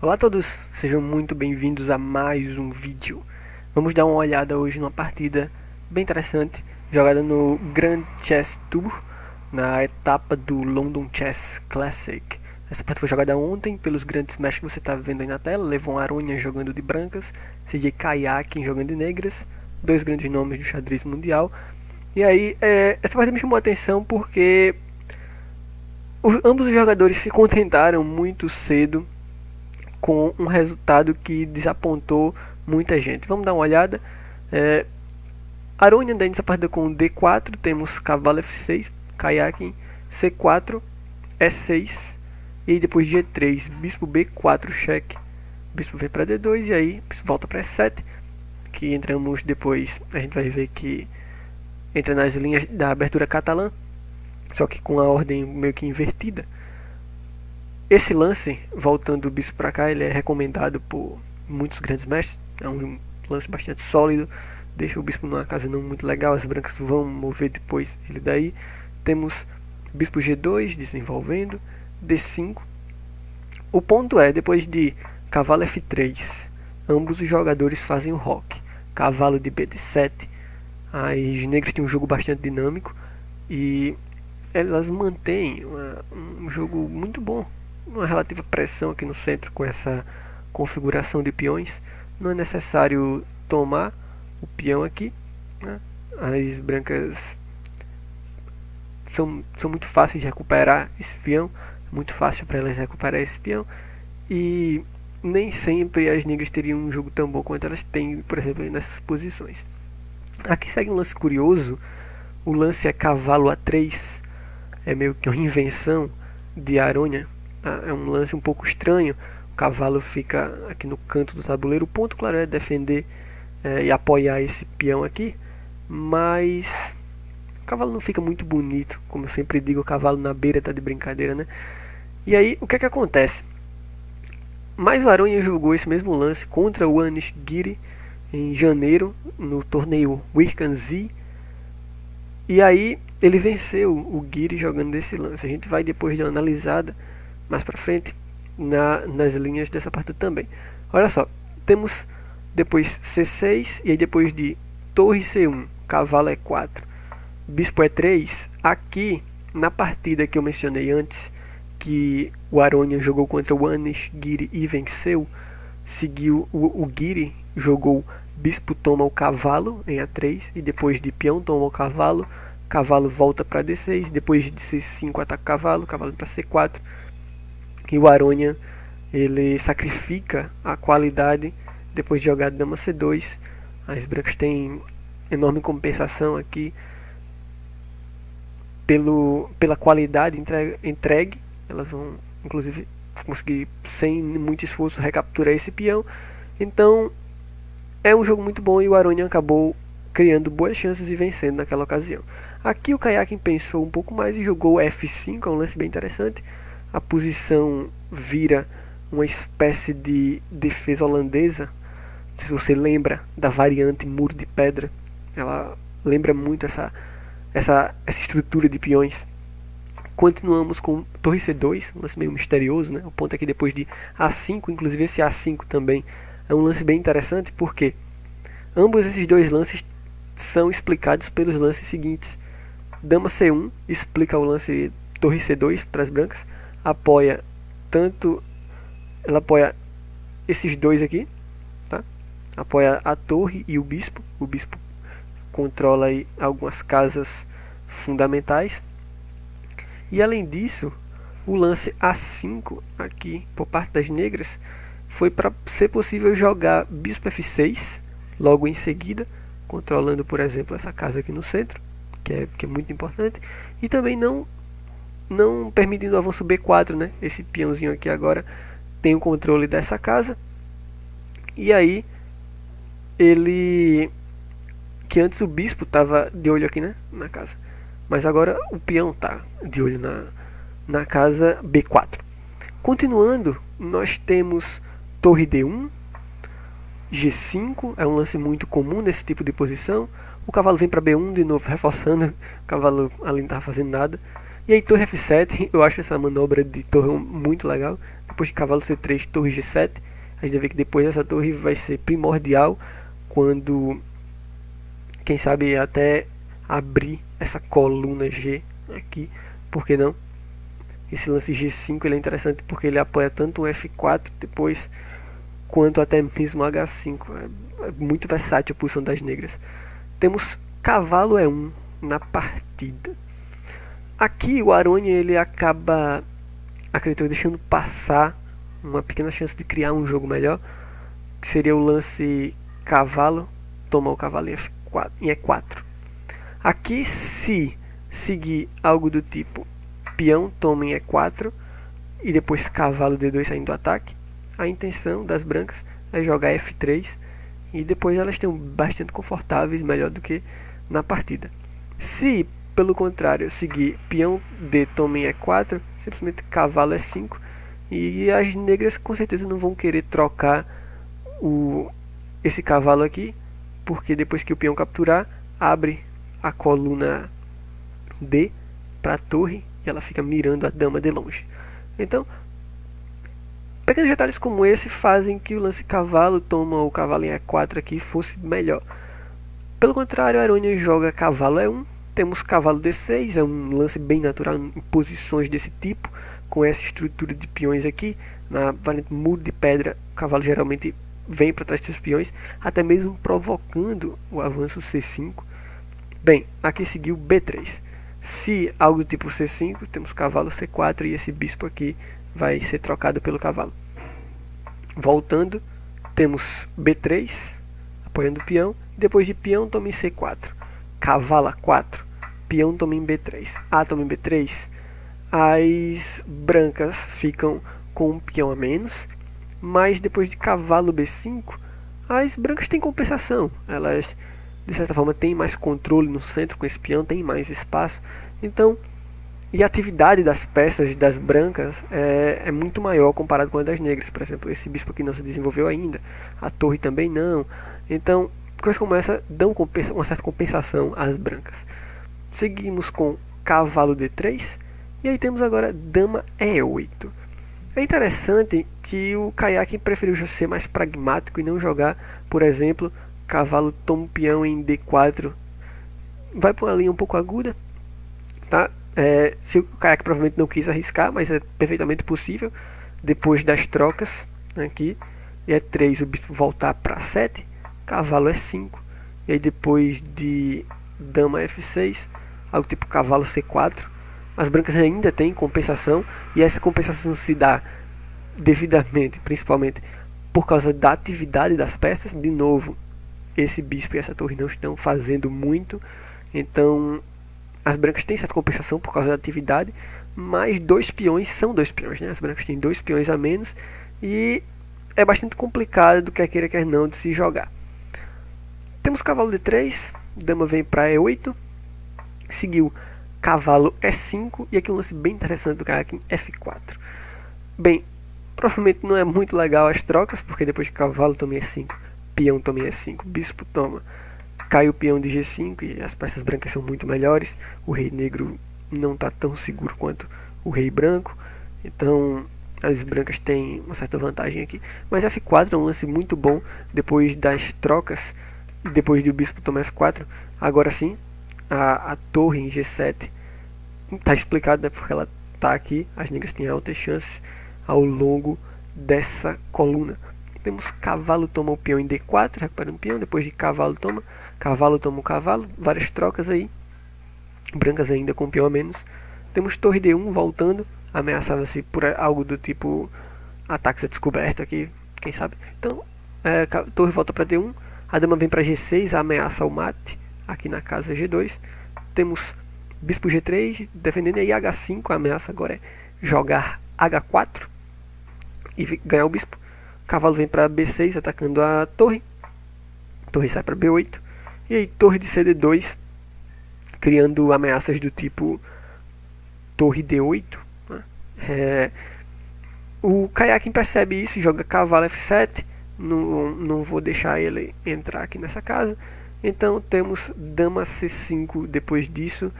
Olá a todos, sejam muito bem-vindos a mais um vídeo. Vamos dar uma olhada hoje numa partida bem interessante, jogada no Grand Chess Tour, na etapa do London Chess Classic. Essa partida foi jogada ontem pelos grandes mestres que você está vendo aí na tela, Levon Aronian jogando de brancas, CJ Kayakin jogando de negras, dois grandes nomes do xadrez mundial. E aí, essa partida me chamou a atenção porque ambos os jogadores se contentaram muito cedo com um resultado que desapontou muita gente. Vamos dar uma olhada. Aronian nessa partida com D4, temos cavalo F6, Kayakin C4, E6 e depois G3, bispo B4, cheque, bispo vem para D2 e aí bispo volta para E7, que entramos depois, a gente vai ver que entra nas linhas da abertura catalã, só que com a ordem meio que invertida. Esse lance, voltando o bispo para cá, ele é recomendado por muitos grandes mestres. É um lance bastante sólido, deixa o bispo numa casa não muito legal, as brancas vão mover depois ele daí. Temos bispo G2 desenvolvendo, D5. O ponto é, depois de cavalo F3, ambos os jogadores fazem o roque. Cavalo de BD7, as negras têm um jogo bastante dinâmico e elas mantêm um jogo muito bom, uma relativa pressão aqui no centro com essa configuração de peões. Não é necessário tomar o peão aqui, né? As brancas são muito fáceis de recuperar esse peão, muito fácil para elas recuperar esse peão, e nem sempre as negras teriam um jogo tão bom quanto elas têm, por exemplo, nessas posições. Aqui segue um lance curioso, o lance é cavalo A3, é meio que uma invenção de Aronian. É um lance um pouco estranho. O cavalo fica aqui no canto do tabuleiro. O ponto, claro, é defender e apoiar esse peão aqui, mas o cavalo não fica muito bonito. Como eu sempre digo, o cavalo na beira está de brincadeira, né? E aí, o que é que acontece? Mas o Aronian jogou esse mesmo lance contra o Anish Giri em janeiro, no torneio Wirkan-Z. E aí, ele venceu o Giri jogando desse lance. A gente vai depois dar uma analisada mais pra frente nas linhas dessa partida também. Olha só, temos depois C6 e aí depois de torre C1, cavalo E4, bispo E3. Aqui na partida que eu mencionei antes, que o Aronian jogou contra o Anish Giri e venceu, seguiu o Giri, jogou bispo toma o cavalo em A3 e depois de peão toma o cavalo, cavalo volta para D6, depois de C5 ataca o cavalo, cavalo para C4. E o Aronian ele sacrifica a qualidade depois de jogar dama C2. As brancas têm enorme compensação aqui pela qualidade entregue. Elas vão inclusive conseguir sem muito esforço recapturar esse peão. Então é um jogo muito bom e o Aronian acabou criando boas chances e vencendo naquela ocasião. Aqui o Kayakin pensou um pouco mais e jogou F5, é um lance bem interessante. A posição vira uma espécie de defesa holandesa. Não sei se você lembra da variante muro de pedra. Ela lembra muito essa estrutura de peões. Continuamos com torre C2, um lance meio misterioso, né? O ponto é que depois de A5, inclusive esse A5 também é um lance bem interessante, porque ambos esses dois lances são explicados pelos lances seguintes. Dama C1 explica o lance torre C2 para as brancas, apoia ela apoia esses dois aqui, tá? Apoia a torre e o bispo controla aí algumas casas fundamentais. E além disso, o lance A5 aqui por parte das negras foi para ser possível jogar bispo F6 logo em seguida, controlando, por exemplo, essa casa aqui no centro, que é muito importante, e também não permitindo o avanço B4, né? Esse peãozinho aqui agora tem o controle dessa casa. E aí ele, que antes o bispo estava de olho aqui, né, na casa, mas agora o peão está de olho na casa B4. Continuando, nós temos torre D1, G5, é um lance muito comum nesse tipo de posição. O cavalo vem para B1 de novo, reforçando, o cavalo ali não estava fazendo nada. E aí torre F7, eu acho essa manobra de torre muito legal. Depois de cavalo C3, torre G7. A gente vê que depois dessa torre vai ser primordial quando, quem sabe, até abrir essa coluna G aqui, por que não? Esse lance G5 ele é interessante porque ele apoia tanto o F4 depois quanto até mesmo H5. É muito versátil a posição das negras. Temos cavalo E1 na partida. Aqui o Aroni ele acaba, acredito, deixando passar uma pequena chance de criar um jogo melhor, que seria o lance cavalo, toma o cavalo em F4, em E4. Aqui, se seguir algo do tipo peão toma em E4 e depois cavalo D2 saindo do ataque, a intenção das brancas é jogar F3 e depois elas estão bastante confortáveis, melhor do que na partida. Se, pelo contrário, seguir peão D toma em E4, simplesmente cavalo E5, e as negras com certeza não vão querer trocar esse cavalo aqui, porque depois que o peão capturar, abre a coluna D para a torre e ela fica mirando a dama de longe. Então, pequenos detalhes como esse fazem que o lance cavalo toma o cavalo em E4 aqui fosse melhor. Pelo contrário, a Aroni joga cavalo E1, temos cavalo D6, é um lance bem natural em posições desse tipo, com essa estrutura de peões aqui. Na variante muro de pedra, o cavalo geralmente vem para trás dos peões, até mesmo provocando o avanço C5. Bem, aqui seguiu B3. Se algo do tipo C5, temos cavalo C4 e esse bispo aqui vai ser trocado pelo cavalo. Voltando, temos B3, apoiando o peão. Depois de peão, toma em C4. Cavalo A4, peão toma em B3. A toma em B3, as brancas ficam com um peão a menos. Mas depois de cavalo B5, as brancas têm compensação. Elas, de certa forma, têm mais controle no centro com esse peão, tem mais espaço. Então, e a atividade das peças das brancas é muito maior comparado com a das negras. Por exemplo, esse bispo aqui não se desenvolveu ainda, a torre também não. Então, coisas como essa dão uma certa compensação às brancas. Seguimos com cavalo D3, e aí temos agora dama E8. É interessante que o Kayakin preferiu ser mais pragmático e não jogar, por exemplo, cavalo toma peão em D4. Vai para uma linha um pouco aguda, tá? Se o Kayakin provavelmente não quis arriscar, mas é perfeitamente possível. Depois das trocas aqui, E3 o bispo voltar para 7, cavalo E5, e aí depois de dama F6, algo tipo cavalo C4, as brancas ainda têm compensação, e essa compensação se dá devidamente, principalmente por causa da atividade das peças. De novo, esse bispo e essa torre não estão fazendo muito, então as brancas têm certa compensação por causa da atividade, mas dois peões são dois peões, né? As brancas têm dois peões a menos e é bastante complicado, do quer queira quer não, de se jogar. Temos cavalo D3, dama vem para E8, seguiu cavalo E5 e aqui um lance bem interessante do Kayakin, F4. Bem, provavelmente não é muito legal as trocas, porque depois de cavalo toma E5, peão toma E5, bispo toma, cai o peão de G5 e as peças brancas são muito melhores. O rei negro não está tão seguro quanto o rei branco, então as brancas têm uma certa vantagem aqui. Mas F4 é um lance muito bom depois das trocas e depois do bispo tomar F4. Agora sim, a torre em G7 está explicado, né, porque ela está aqui. As negras têm altas chances ao longo dessa coluna. Temos cavalo toma o peão em D4, recuperando o peão. Depois de cavalo toma o cavalo. Várias trocas aí. Brancas ainda com o peão a menos. Temos torre D1 voltando. Ameaçava-se por algo do tipo ataques a descoberto aqui, quem sabe. Então, torre volta para D1. A dama vem para G6, ameaça o mate aqui na casa G2. Temos bispo G3 defendendo, e aí H5, a ameaça agora é jogar H4 e ganhar o bispo. Cavalo vem para B6 atacando a torre. Torre sai para B8. E aí torre de CD2 criando ameaças do tipo torre D8, né? O Kayakin percebe isso e joga cavalo F7. Não vou deixar ele entrar aqui nessa casa. Então temos dama C5 depois disso.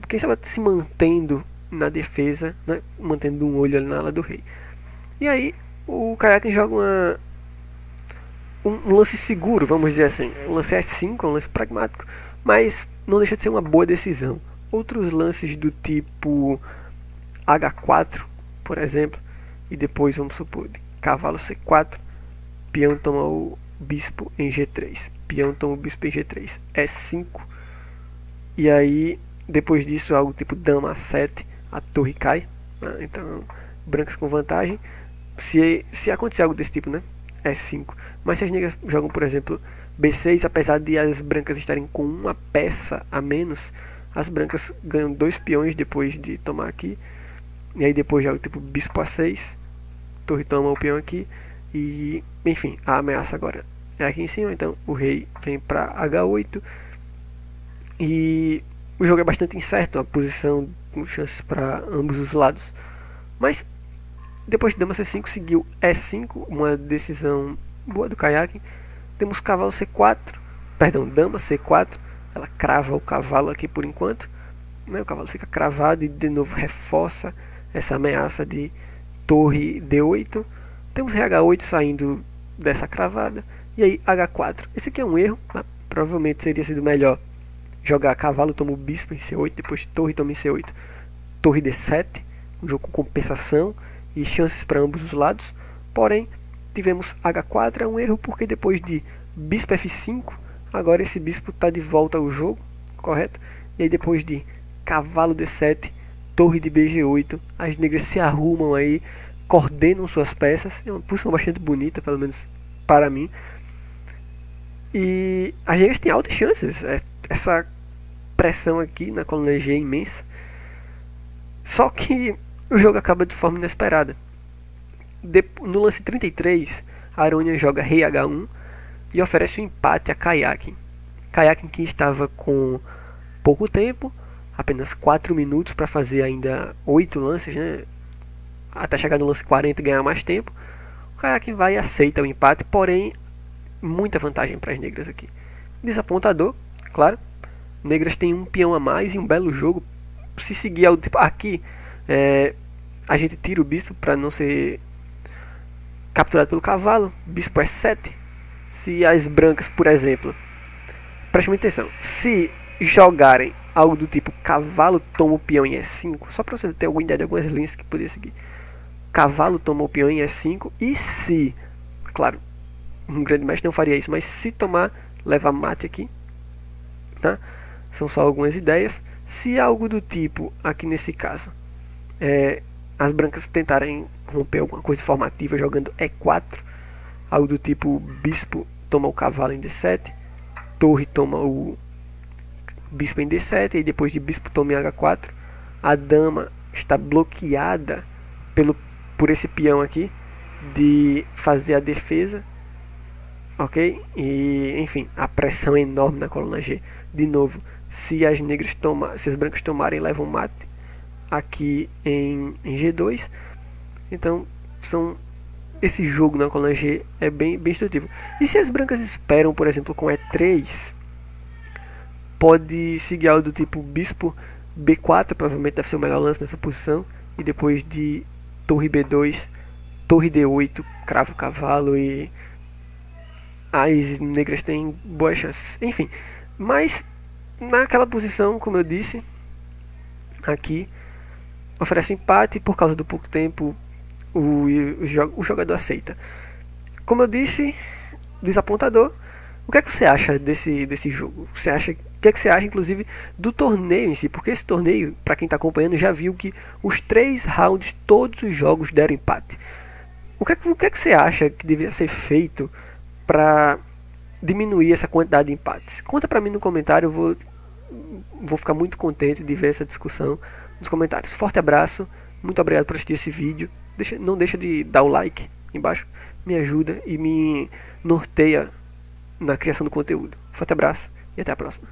quem estava se mantendo na defesa, né, mantendo um olho ali na ala do rei. E aí o Kayakin joga um lance seguro, vamos dizer assim. Um lance E5, um lance pragmático, mas não deixa de ser uma boa decisão. Outros lances do tipo H4, por exemplo, e depois vamos supor cavalo C4, peão toma o bispo em G3, peão toma o bispo em G3, E5, e aí depois disso algo tipo dama A7, a torre cai, né? Então brancas com vantagem. Se acontecer algo desse tipo, né? E5. Mas se as negras jogam, por exemplo, B6, apesar de as brancas estarem com uma peça a menos, as brancas ganham 2 peões depois de tomar aqui. E aí depois joga tipo bispo A6, torre toma o peão aqui. E, enfim, a ameaça agora é aqui em cima, então o rei vem para H8. E o jogo é bastante incerto, a posição com chances para ambos os lados. Mas depois de dama C5 seguiu E5, uma decisão boa do Kayakin. Temos cavalo C4, perdão, dama C4, ela crava o cavalo aqui por enquanto, né? O cavalo fica cravado e de novo reforça essa ameaça de torre D8. Temos H8 saindo dessa cravada, e aí H4. Esse aqui é um erro, né? Provavelmente seria sido melhor jogar cavalo toma o bispo em C8, depois torre toma em C8, torre D7, um jogo com compensação e chances para ambos os lados. Porém, tivemos H4, é um erro porque depois de bispo F5, agora esse bispo está de volta ao jogo, correto? E aí depois de cavalo D7, torre de BG8, as negras se arrumam aí, coordenam suas peças, é uma posição bastante bonita, pelo menos para mim. E as negras têm altas chances, essa pressão aqui na coluna G é imensa. Só que o jogo acaba de forma inesperada. No lance 33, a Arônia joga rei H1 e oferece um empate a Kayakin. Kayakin que estava com pouco tempo, apenas 4 minutos para fazer ainda 8 lances, né? Até chegar no lance 40 e ganhar mais tempo. O Kayakin vai e aceita o empate, porém muita vantagem para as negras aqui. Desapontador, claro. Negras têm um peão a mais e um belo jogo. Se seguir ao tipo aqui, a gente tira o bispo para não ser capturado pelo cavalo. Bispo E7. Se as brancas, por exemplo, preste muita atenção, se jogarem algo do tipo cavalo toma o peão em E5, só para você ter alguma ideia de algumas linhas que poderia seguir. Cavalo toma o peão em E5 e se, claro, um grande mestre não faria isso, mas se tomar, leva mate aqui, tá? São só algumas ideias. Se algo do tipo, aqui nesse caso, as brancas tentarem romper alguma coisa formativa jogando E4, algo do tipo bispo toma o cavalo em D7, torre toma o bispo em D7 e depois de bispo toma em H4, a dama está bloqueada por esse peão aqui de fazer a defesa, ok? E enfim, a pressão é enorme na coluna G. De novo, se as brancas tomarem, levam mate aqui em G2. Então esse jogo na coluna G é bem instrutivo. E se as brancas esperam, por exemplo, com E3, pode seguir algo do tipo bispo B4, provavelmente deve ser o melhor lance nessa posição, e depois de torre B2, torre D8, cravo cavalo, e as negras têm boas chances. Enfim, mas naquela posição, como eu disse, aqui oferece um empate por causa do pouco tempo. O jogador aceita. Como eu disse, desapontador. O que é que você acha desse jogo? O que é que você acha, inclusive, do torneio em si? Porque esse torneio, para quem está acompanhando, já viu que os 3 rounds, todos os jogos deram empate. O que é que você acha que deveria ser feito para diminuir essa quantidade de empates? Conta para mim no comentário, eu vou ficar muito contente de ver essa discussão nos comentários. Forte abraço, muito obrigado por assistir esse vídeo. Não deixa de dar o like embaixo, me ajuda e me norteia na criação do conteúdo. Forte abraço e até a próxima.